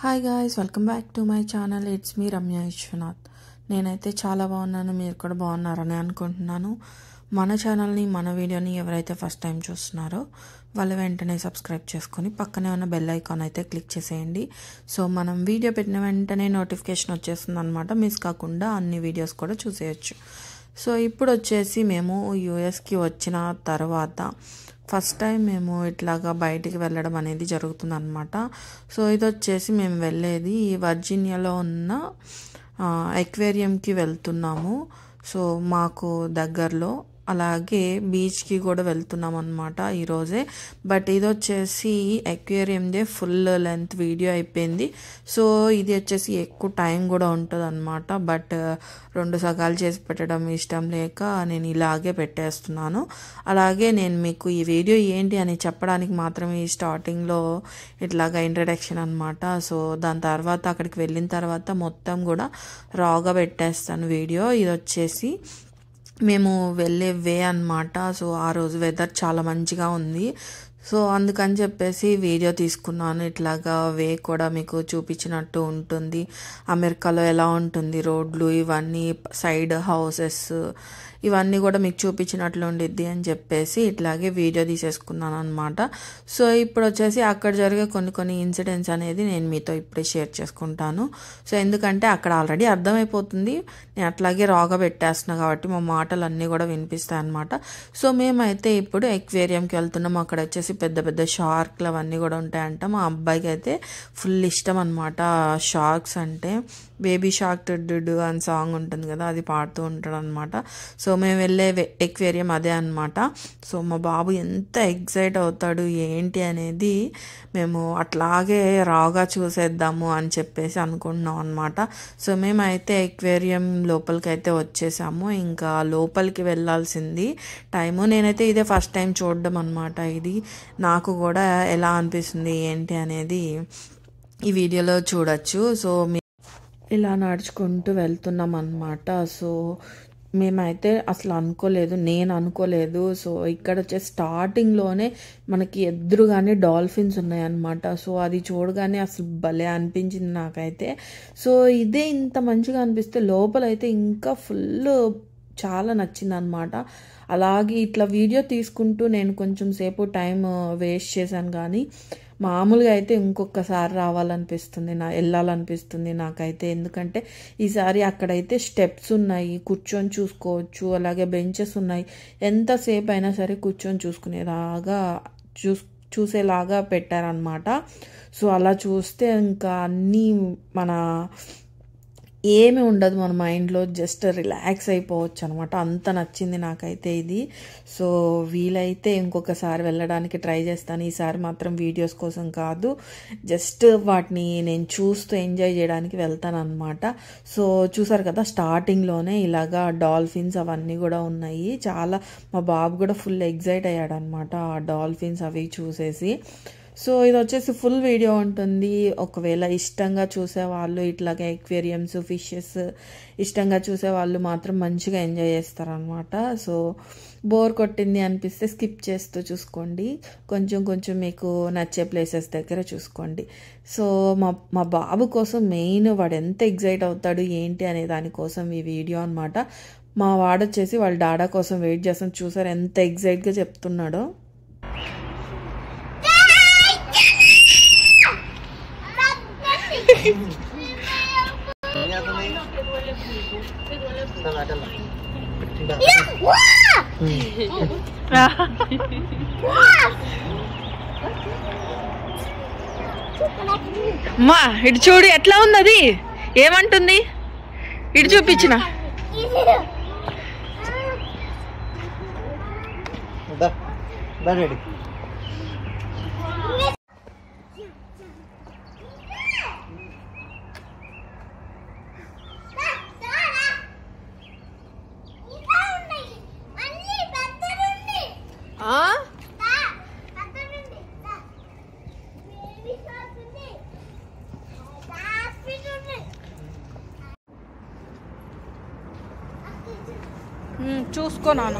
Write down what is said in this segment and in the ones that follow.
Hi guys, welcome back to my channel. It's me Ramya Vishwanath. నేనైతే చాలా బాగున్నాను, మీరు కూడా బాగున్నారని అనుకుంటున్నాను. మన ఛానల్ని, మన వీడియోని ఎవరైతే ఫస్ట్ టైం చూస్తున్నారో వాళ్ళు వెంటనే సబ్స్క్రైబ్ చేసుకొని పక్కనే ఉన్న బెల్ ఐకాన్ అయితే క్లిక్ చేసేయండి. సో మనం వీడియో పెట్టిన వెంటనే నోటిఫికేషన్ వచ్చేస్తుంది అనమాట. మిస్ కాకుండా అన్ని వీడియోస్ కూడా చూసేయచ్చు. సో ఇప్పుడు వచ్చేసి మేము యూఎస్కి వచ్చిన తర్వాత ఫస్ట్ టైం మేము ఇట్లాగా బయటికి వెళ్ళడం అనేది జరుగుతుందన్నమాట. సో ఇది వచ్చేసి మేము వెళ్ళేది వర్జీనియాలో ఉన్న ఎక్వేరియంకి వెళ్తున్నాము. సో మాకు దగ్గరలో, అలాగే బీచ్కి కూడా వెళ్తున్నాం అనమాట ఈరోజే. బట్ ఇది వచ్చేసి ఎక్వేరియందే ఫుల్ లెంత్ వీడియో అయిపోయింది. సో ఇది వచ్చేసి ఎక్కువ టైం కూడా ఉంటుంది అనమాట. బట్ 2 సగాలు చేసి పెట్టడం ఇష్టం లేక నేను ఇలాగే పెట్టేస్తున్నాను. అలాగే నేను మీకు ఈ వీడియో ఏంటి అని చెప్పడానికి మాత్రమే ఈ స్టార్టింగ్లో ఇట్లాగా ఇంట్రడక్షన్ అనమాట. సో దాని తర్వాత అక్కడికి వెళ్ళిన తర్వాత మొత్తం కూడా రాగా పెట్టేస్తాను వీడియో. ఇది వచ్చేసి మేము వెళ్ళే వే అన్నమాట. సో ఆ రోజు వెదర్ చాలా మంచిగా ఉంది. సో అందుకని చెప్పేసి వీడియో తీసుకున్నాను. ఇట్లాగా వే కూడా మీకు చూపించినట్టు ఉంటుంది. అమెరికాలో ఎలా ఉంటుంది రోడ్లు, ఇవన్నీ సైడ్ హౌసెస్, ఇవన్నీ కూడా మీకు చూపించినట్లు ఉండిద్ది అని చెప్పేసి ఇట్లాగే వీడియో తీసేసుకున్నాను అనమాట. సో ఇప్పుడు వచ్చేసి అక్కడ జరిగే కొన్ని ఇన్సిడెంట్స్ అనేది నేను మీతో ఇప్పుడే షేర్ చేసుకుంటాను. సో ఎందుకంటే అక్కడ ఆల్రెడీ అర్థమైపోతుంది, నేను అట్లాగే రాగా పెట్టేస్తున్నా కాబట్టి మా మాటలు అన్నీ కూడా వినిపిస్తాయి అనమాట. సో మేమైతే ఇప్పుడు ఎక్వేరియంకి వెళ్తున్నాం. అక్కడ వచ్చేసి పెద్ద పెద్ద షార్క్లు అవన్నీ కూడా ఉంటాయంట. మా అబ్బాయికి అయితే ఫుల్ ఇష్టం అనమాట షార్క్స్ అంటే. బేబీ షార్క్ టుడ్డు అని సాంగ్ ఉంటుంది కదా, అది పాడుతూ ఉంటాడు అనమాట. సో మేము వెళ్ళే ఎక్వేరియం అదే అనమాట. సో మా బాబు ఎంత ఎక్సైట్ అవుతాడు ఏంటి అనేది మేము అట్లాగే రాగా చూసేద్దాము అని చెప్పేసి అనుకుంటున్నాం అనమాట. సో మేమైతే ఎక్వేరియం లోపలికి అయితే వచ్చేసాము. ఇంకా లోపలికి వెళ్ళాల్సింది టైము. నేనైతే ఇదే ఫస్ట్ టైం చూడడం అనమాట. ఇది నాకు కూడా ఎలా అనిపిస్తుంది ఏంటి అనేది ఈ వీడియోలో చూడొచ్చు. సో ఇలా నడుచుకుంటూ వెళ్తున్నాం అన్నమాట. సో మేమైతే అసలు నేను అనుకోలేదు. సో ఇక్కడ వచ్చే స్టార్టింగ్లోనే మనకి ఎదురుగానే డాల్ఫిన్స్ ఉన్నాయన్నమాట. సో అది చూడగానే అసలు భలే అనిపించింది నాకైతే. సో ఇదే ఇంత మంచిగా అనిపిస్తే లోపలైతే ఇంకా ఫుల్ చాలా నచ్చింది అనమాట. అలాగే ఇట్లా వీడియో తీసుకుంటూ నేను కొంచెం సేపు టైం వేస్ట్ చేశాను, కానీ మామూలుగా అయితే ఇంకొకసారి రావాలనిపిస్తుంది, వెళ్ళాలనిపిస్తుంది నాకైతే. ఎందుకంటే ఈసారి అక్కడైతే స్టెప్స్ ఉన్నాయి, కూర్చొని చూసుకోవచ్చు. అలాగే బెంచెస్ ఉన్నాయి, ఎంతసేపు అయినా సరే కూర్చొని చూసేలాగా పెట్టారనమాట. సో అలా చూస్తే ఇంకా అన్నీ మన ఏమి ఉండదు, మన మైండ్లో జస్ట్ రిలాక్స్ అయిపోవచ్చు అనమాట. అంత నచ్చింది నాకైతే ఇది. సో వీలైతే ఇంకొకసారి వెళ్ళడానికి ట్రై చేస్తాను. ఈసారి మాత్రం వీడియోస్ కోసం కాదు, జస్ట్ వాటిని నేను చూస్తూ ఎంజాయ్ చేయడానికి వెళ్తాను అనమాట. సో చూసారు కదా, స్టార్టింగ్లోనే ఇలాగా డాల్ఫిన్స్ అవన్నీ కూడా ఉన్నాయి. చాలా మా బాబు కూడా ఫుల్ ఎగ్జైట్ అయ్యాడు అనమాట ఆ డాల్ఫిన్స్ అవి చూసేసి. సో ఇది వచ్చేసి ఫుల్ వీడియో ఉంటుంది. ఒకవేళ ఇష్టంగా చూసేవాళ్ళు, ఇట్లాగే ఎక్వేరియంస్, ఫిషెస్ ఇష్టంగా చూసేవాళ్ళు మాత్రం మంచిగా ఎంజాయ్ చేస్తారనమాట. సో బోర్ కొట్టింది అనిపిస్తే స్కిప్ చేస్తూ చూసుకోండి. కొంచెం మీకు నచ్చే ప్లేసెస్ దగ్గర చూసుకోండి. సో మా బాబు కోసం మెయిన్ వాడు ఎంత ఎగ్జైట్ అవుతాడు ఏంటి అనే దానికోసం ఈ వీడియో అనమాట. మా వాడొచ్చేసి వాళ్ళ డాడా కోసం వెయిట్ చేస్తాం. చూసారు ఎంత ఎగ్జైట్గా చెప్తున్నాడో. మా ఇటు చూడు ఎట్లా ఉంది, అది ఏమంటుంది ఇటు చూపించిన. చూసుకో నాన్న.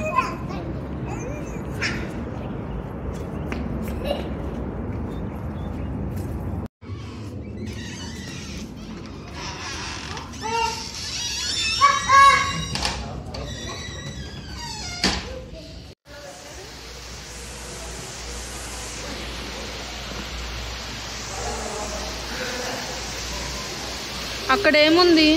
అక్కడ ఏముంది?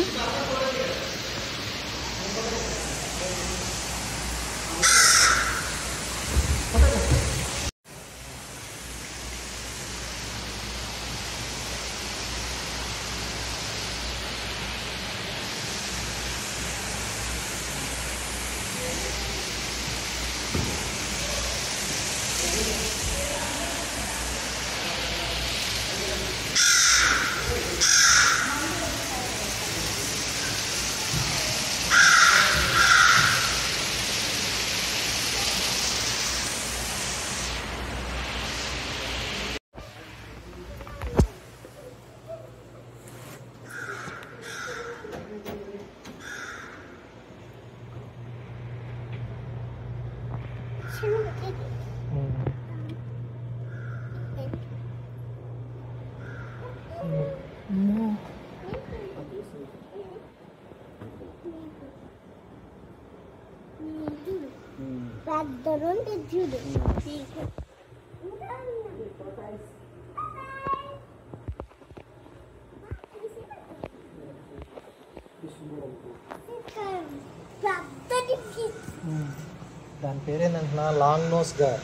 దాని పేరేంటంటున్నా లాంగ్ నోస్ గార్.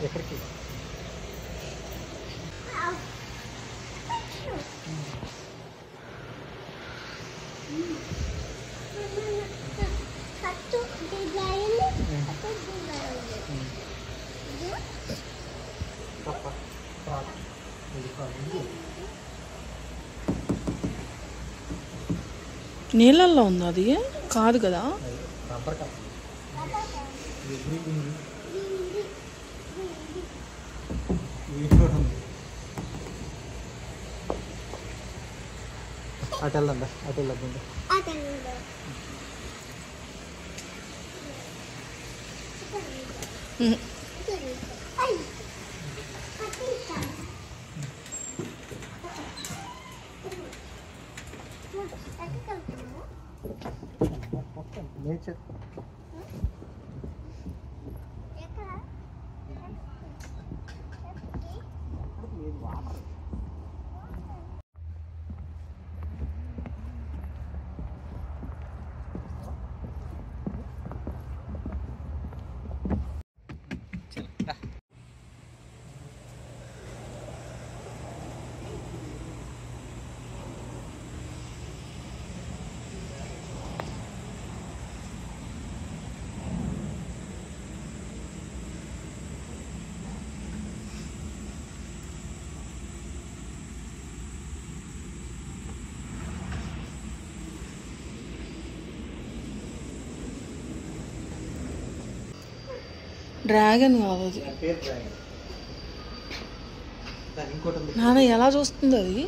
ఎక్కడికి నీళ్ళల్లో ఉంది అది కాదు కదా. అటు వెళ్దా అటు వెళ్ళకుండా నేచర్ డ్రాగన్ కాదు అది. నాన్న ఎలా చూస్తుంది అది?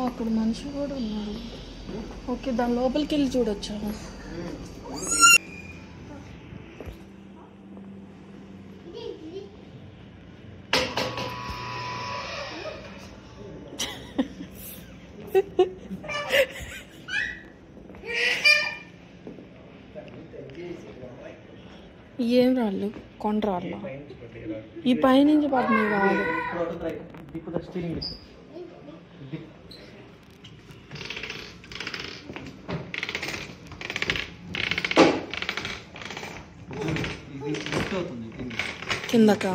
అక్కడ మనిషి కూడా ఉన్నారు. ఓకే, దాని లోపలికి వెళ్ళి చూడొచ్చా? ఏం రాళ్ళు? కొండ రాళ్ళ? ఈ పైనుంచి పడినవి కాదు. కిందకా?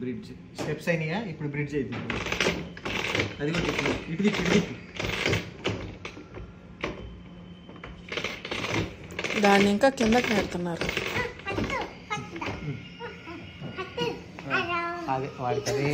బ్రిడ్జ్ స్టెప్స్ అయినాయా? ఇప్పుడు బ్రిడ్జ్ అయిపోయింది. అది ఇటు దాన్ని ఇంకా కిందకి పెడుతున్నారు. వాడికి అదే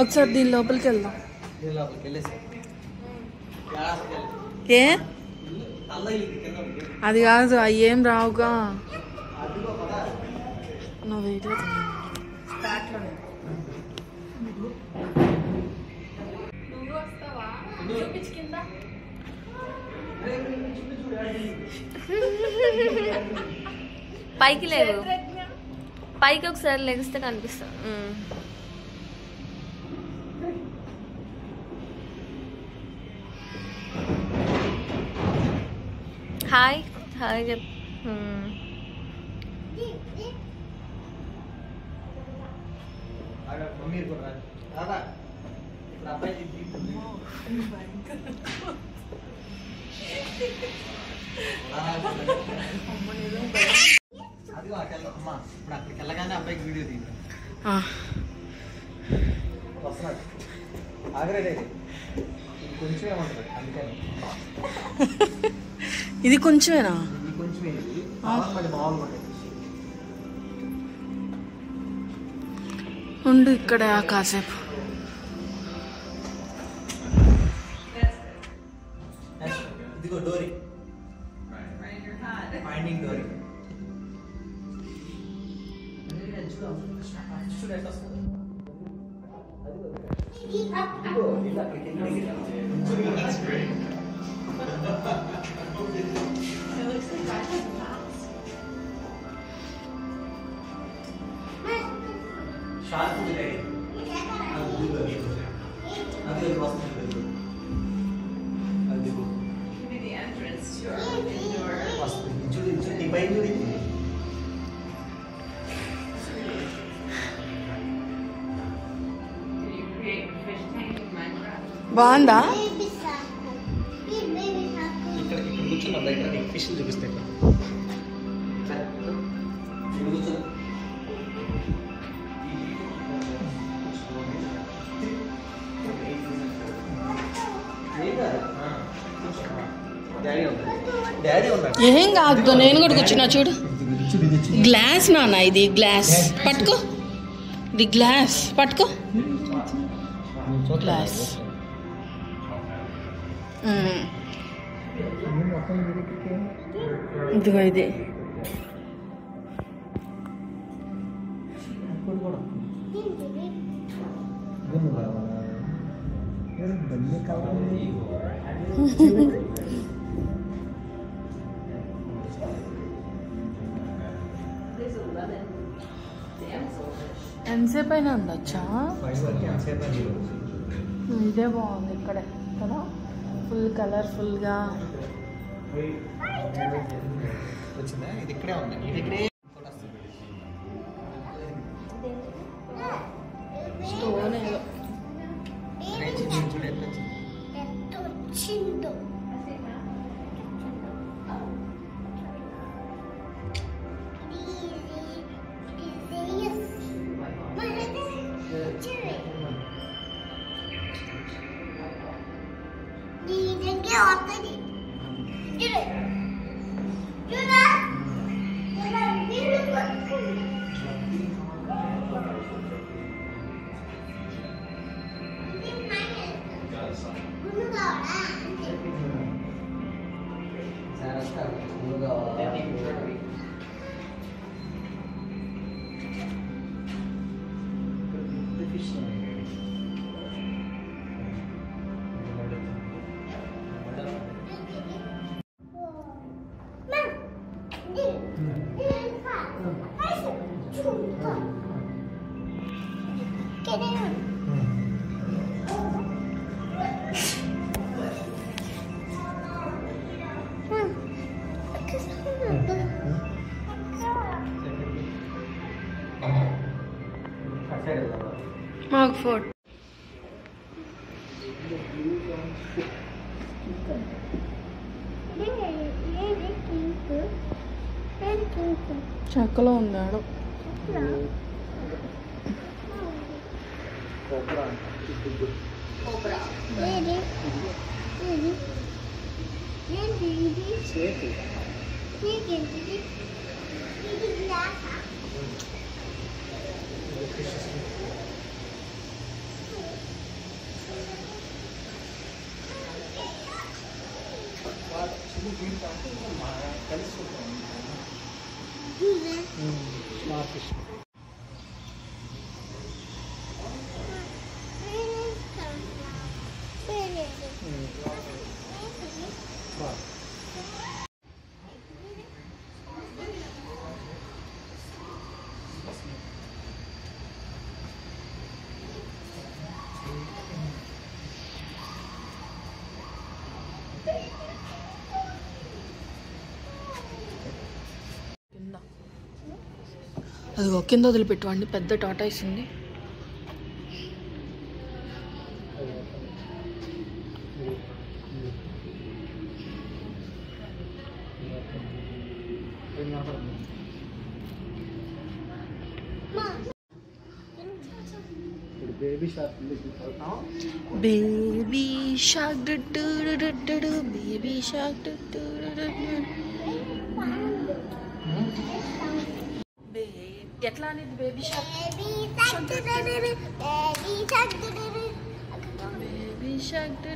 ఒకసారి దీని లోపలికి వెళ్దాం. ఏ అది కాదు, అవి ఏం రావుగా. నా వీడియో పైకి లేవు, పైకి ఒకసారి లెగిస్తే కనిపిస్తాం. హాయ్ హాయ్ చెప్. అది అమ్మా ఇప్పుడు అక్కడికి వెళ్ళగానే అబ్బాయికి వీడియో తీయండి. వస్తున్నాడు ఆగరేడే కొంచెమే ఉంటుంది అందుకని. ఇది కొంచెమేనా? ఇది కొంచెమే, మళ్ళీ మామూలుగా ఉంటుంది. ఉండు ఇక్కడ కాసేపు. ఇదిగో డోరీ, ఫైండింగ్ డోరీ. బాగుందా? ఇక్కడ కూర్చున్నా బయట నీకు ఫిష్ చూపిస్తాయి. ఏం కాదు, నేను కూడా కూర్చున్నా చూడు. గ్లాస్ నాన్న, ఇది గ్లాస్. పట్టుకో, ఇది గ్లాస్ పట్టుకో. గ్లాస్ ఇదిగో ఇది. ఎంతసేపు అయినా ఉండొచ్చా? ఇదే బాగుంది ఇక్కడే కదా, ఫుల్ కలర్ఫుల్గా వచ్చిందా? ఇది ఇక్కడే ఉంది, ఇది ఇక్కడే స్టోన్ ఏదో. మాకు ఫోటో చెక్కలో ఉన్నాడు. అదిగో కింద వదిలిపెట్టుకోండి, పెద్ద టాటాయిస్ ఉంది. Baby shark baby shark baby shark ఎట్లా అనేది baby shark baby shark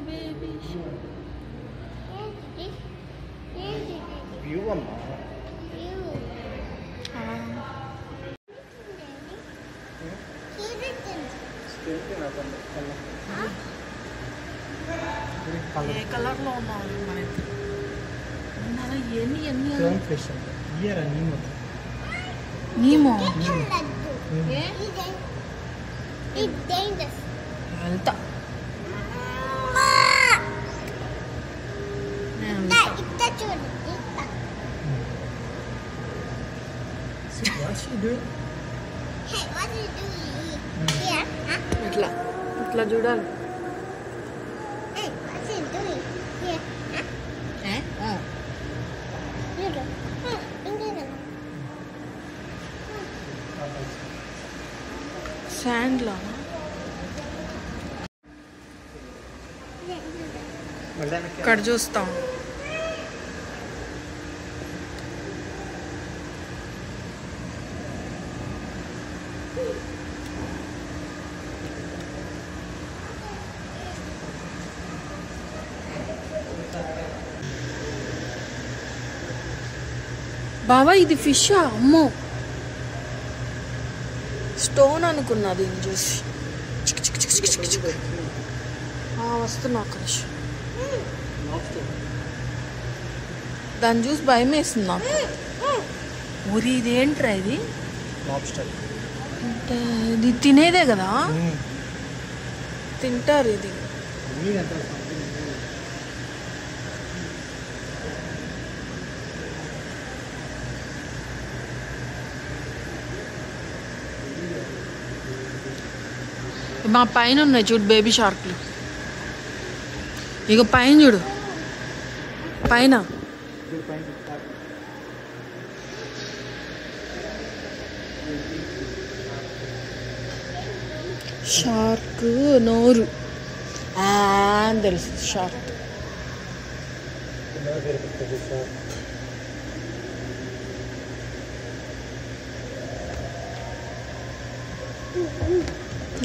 baby view అమ్మా. ఏ కలర్లో ఉన్నావు మనకి ఎన్ని ఎన్ని ఫిష్ ఇయర్ నీమో నీమో వెళ్తా ఇట్లా ఇట్లా చూడాలి. శాండ్లో ఇక్కడ చూస్తాం. బావా ఇది ఫిష్ అమ్మో, స్టోన్ అనుకున్నా దీన్ని చూసి. వస్తున్నా ఒక నిమిషం, దాన్ని చూసి భయం వేస్తుంది నాకు. ఊరి ఇదేంట్రా ఇది? ఇది తినేదే కదా, తింటారు ఇది. మా పైన ఉన్నాయి చూడు బేబీ షార్క్లు. ఇక పైన చూడు, పైన షార్క్ నోరు అని తెలుసు. షార్క్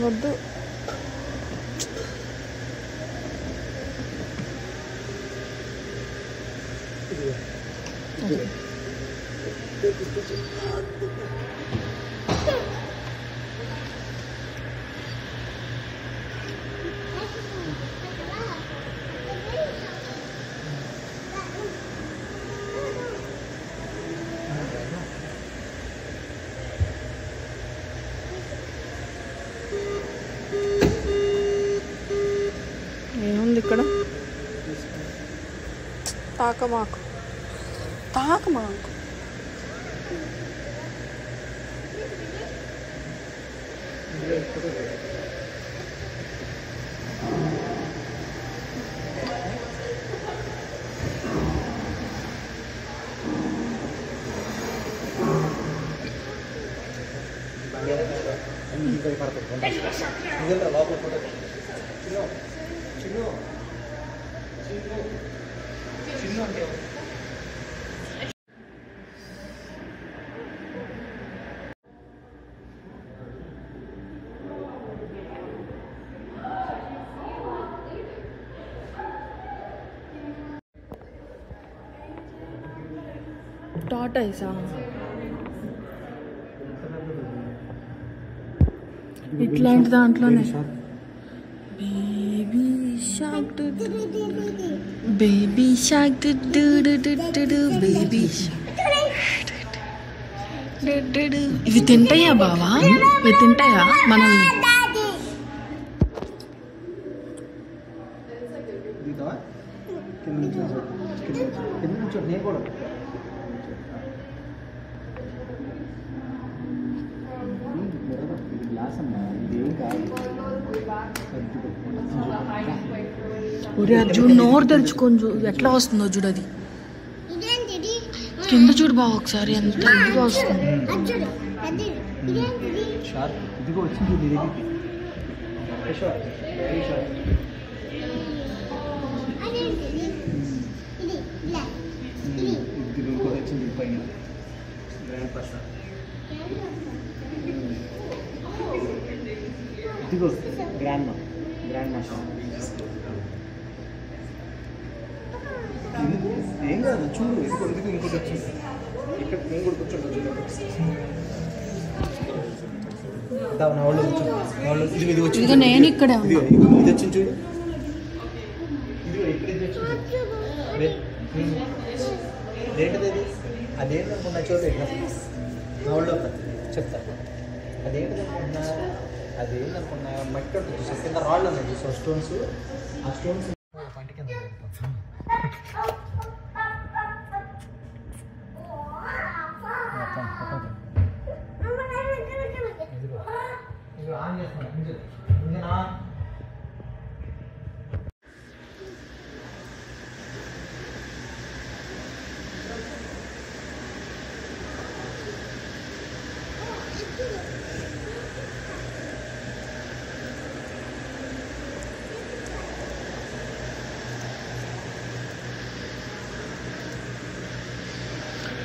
వద్దు. ఏముంది ఇక్కడ? తాకమాకు, తాకమాకు. టాటాయిసా? ఇట్లాంటి దాంట్లోనే baby shark baby shark baby ఇవి తింటాయా బావా? ఇవి తింటాయా మనల్ని? ఒరే అర్జున్ నోరు తెరుచుకొని చూడు ఎట్లా వస్తుందో చూడు. అది కింద చూడు బావ ఒకసారి, ఎంత ఇదిగా వస్తుంది. ఏం కాదు చూడు, ఇంకోటి వచ్చింది ఇక్కడ. నేను కూడా కూర్చోండి చూడు. నేను ఇక్కడే ఇది వచ్చింది చూడు. ఏంటిది? అదేంటనుకున్నా చోటు ఎట్లా నా వాళ్ళు చెప్తా. అదేంటనుకున్నా మట్టి ఉంటుంది చూసా, కింద రాళ్ళు ఉన్నాయి చూసా, స్టోన్స్. ఆ స్టోన్స్ పంట కింద ఆన్ చేస్తున్నా. ఇంజనా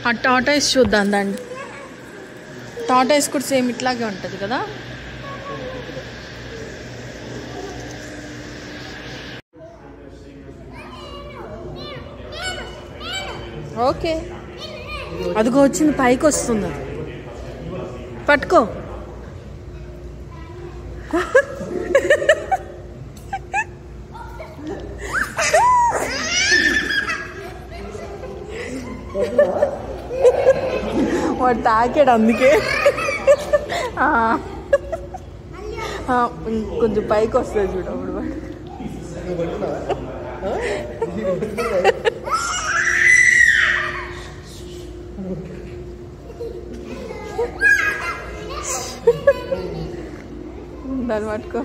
ఆ టాటాయిస్ చూద్దాం దాన్ని. టాటాయిస్ కూడా సేమ్ ఇట్లాగే ఉంటుంది కదా. ఓకే, అదిగో వచ్చింది, పైకి వస్తుంది. పట్టుకో. వాడు తాకాడు అందుకే. కొంచెం పైకి వస్తుంది చూడు అప్పుడు వాడు. దాన్ని పట్టుకో.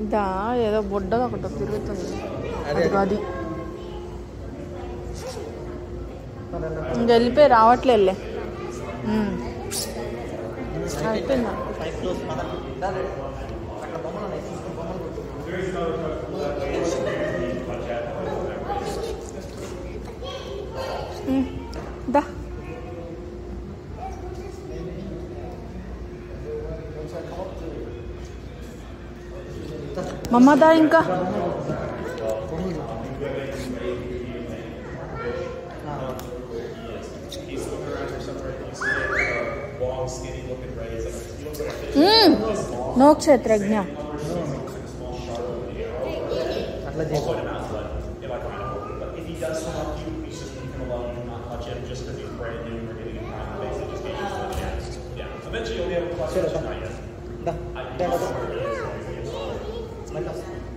ఇంత ఏదో బొడ్డది ఒకటి తిరుగుతుంది. అది ఇంక వెళ్ళిపోయి రావట్లేదులే. అయిపోయిందా? దా మమ్మదా ఇంకా నోక్షేత్రజ్ఞ అట్లా చేసి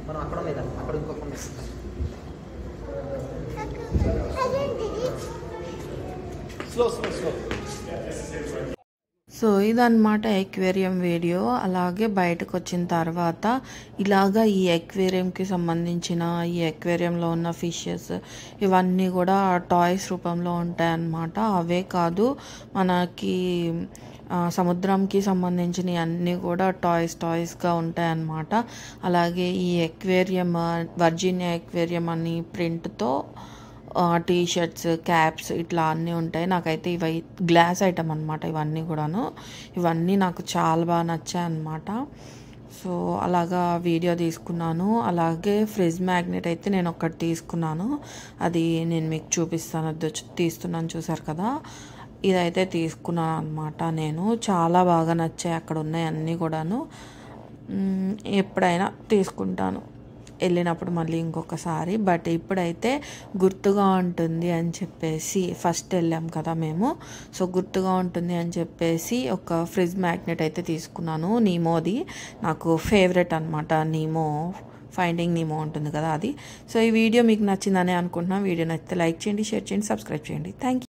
మనం అక్కడ లేదా అక్కడ ఇంకొక స్లో స్లో స్లో. సో ఇదన్నమాట ఎక్వేరియం వీడియో. అలాగే బయటకు వచ్చిన తర్వాత ఇలాగా ఈ ఎక్వేరియంకి సంబంధించిన ఈ ఎక్వేరియంలో ఉన్న ఫిషెస్ ఇవన్నీ కూడా టాయ్స్ రూపంలో ఉంటాయన్నమాట. అవే కాదు, మనకి సముద్రంకి సంబంధించినవి అన్నీ కూడా టాయ్స్గా ఉంటాయన్నమాట. అలాగే ఈ ఎక్వేరియం వర్జీనియా ఎక్వేరియం అని ప్రింట్తో టీ షర్ట్స్, క్యాప్స్ ఇట్లా అన్నీ ఉంటాయి. నాకైతే ఇవి గ్లాస్ ఐటమ్ అనమాట. ఇవన్నీ నాకు చాలా బాగా నచ్చాయి అన్నమాట. సో అలాగా వీడియో తీసుకున్నాను. అలాగే ఫ్రిడ్జ్ మ్యాగ్నెట్ అయితే నేను ఒకటి తీసుకున్నాను. అది నేను మీకు చూపిస్తాను. తీస్తున్నాను, చూసారు కదా. ఇదైతే తీసుకున్నాను అనమాట. నేను చాలా బాగా నచ్చాయి. అక్కడ ఉన్నాయి అన్నీ కూడాను. ఎప్పుడైనా తీసుకుంటాను వెళ్ళినప్పుడు మళ్ళీ ఇంకొకసారి. బట్ ఇప్పుడైతే గుర్తుగా ఉంటుంది అని చెప్పేసి, ఫస్ట్ వెళ్ళాం కదా మేము, సో గుర్తుగా ఉంటుంది అని చెప్పేసి ఒక ఫ్రిడ్జ్ మ్యాగ్నెట్ అయితే తీసుకున్నాను. నీమోది నాకు ఫేవరెట్ అనమాట. నీమో ఫైండింగ్ నీమో ఉంటుంది కదా, అది. సో ఈ వీడియో మీకు నచ్చిందని అనుకుంటున్నాను. వీడియో నచ్చితే లైక్ చేయండి, షేర్ చేయండి, సబ్స్క్రైబ్ చేయండి. Thank you.